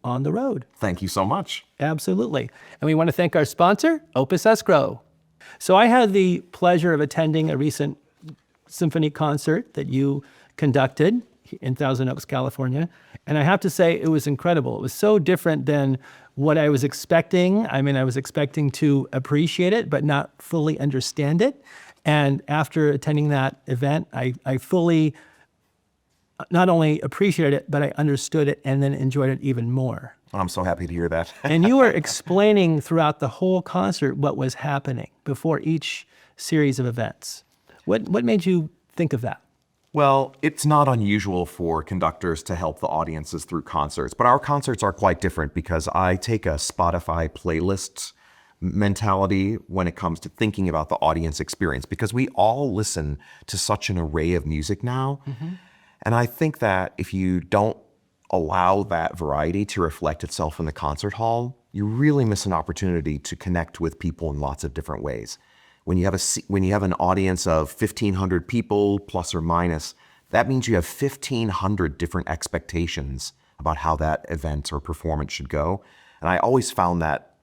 on the road. Thank you so much. Absolutely. And we want to thank our sponsor, Opus Escrow. So I had the pleasure of attending a recent symphony concert that you conducted in Thousand Oaks, California. And I have to say, it was incredible. It was so different than what I was expecting. I mean, I was expecting to appreciate it, but not fully understand it. And after attending that event, I fully not only appreciated it, but I understood it and then enjoyed it even more. I'm so happy to hear that. And you were explaining throughout the whole concert what was happening before each series of events. What made you think of that? Well, it's not unusual for conductors to help the audiences through concerts, but our concerts are quite different because I take a Spotify playlist mentality when it comes to thinking about the audience experience, because we all listen to such an array of music now. Mm-hmm. And I think that if you don't allow that variety to reflect itself in the concert hall, you really miss an opportunity to connect with people in lots of different ways. When you have an audience of 1,500 people, plus or minus, that means you have 1,500 different expectations about how that event or performance should go. And I always found that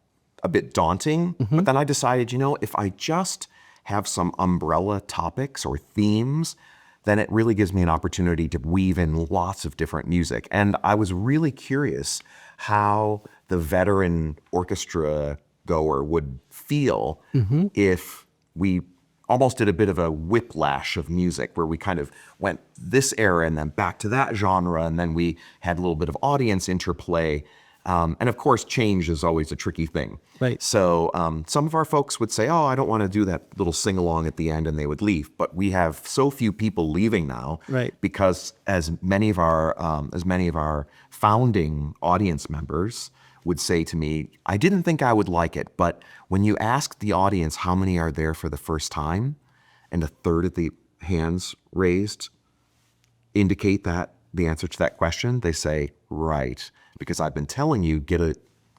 a bit daunting, mm-hmm. But then I decided, if I just have some umbrella topics or themes, then it really gives me an opportunity to weave in lots of different music. And I was really curious how the veteran orchestra goer would feel mm-hmm. if we almost did a bit of a whiplash of music where we kind of went this era and then back to that genre, and then we had a little bit of audience interplay. And of course, change is always a tricky thing. Right. So some of our folks would say, I don't want to do that little sing-along at the end, and they would leave. But we have so few people leaving now, right? Because as many of our founding audience members would say to me, I didn't think I would like it, but when you ask the audience how many are there for the first time, and a third of the hands raised indicate that the answer to that question, they say, right. Because I've been telling you,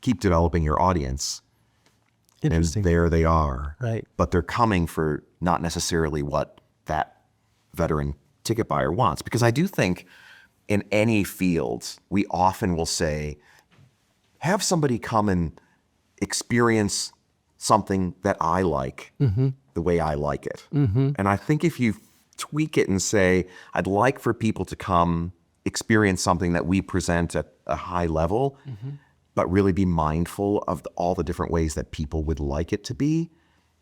keep developing your audience. Interesting. And there they are. Right. But they're coming for not necessarily what that veteran ticket buyer wants. Because I do think in any field, we often will say, have somebody come and experience something that I like mm-hmm. the way I like it. Mm-hmm. And I think if you tweak it and say, I'd like for people to come experience something that we present at a high level, mm-hmm. but really be mindful of all the different ways that people would like it to be,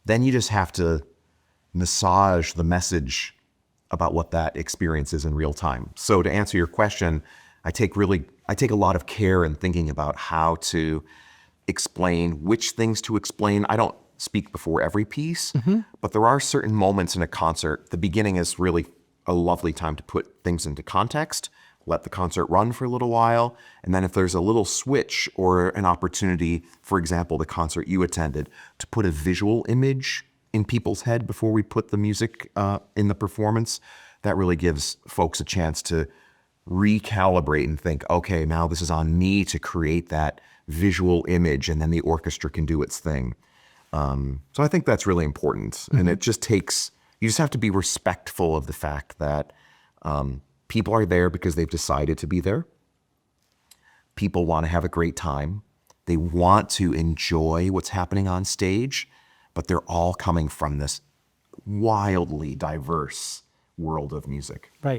then you just have to massage the message about what that experience is in real time. So to answer your question, I take a lot of care in thinking about how to explain which things to explain. I don't speak before every piece, mm-hmm. but there are certain moments in a concert. The beginning is really a lovely time to put things into context, let the concert run for a little while, and then if there's a little switch or an opportunity, for example, the concert you attended, to put a visual image in people's head before we put the music in the performance, that really gives folks a chance to recalibrate and think, okay, now this is on me to create that visual image, and then the orchestra can do its thing. So I think that's really important. Mm-hmm. And you just have to be respectful of the fact that people are there because they've decided to be there. People want to have a great time. They want to enjoy what's happening on stage, but they're all coming from this wildly diverse world of music. Right.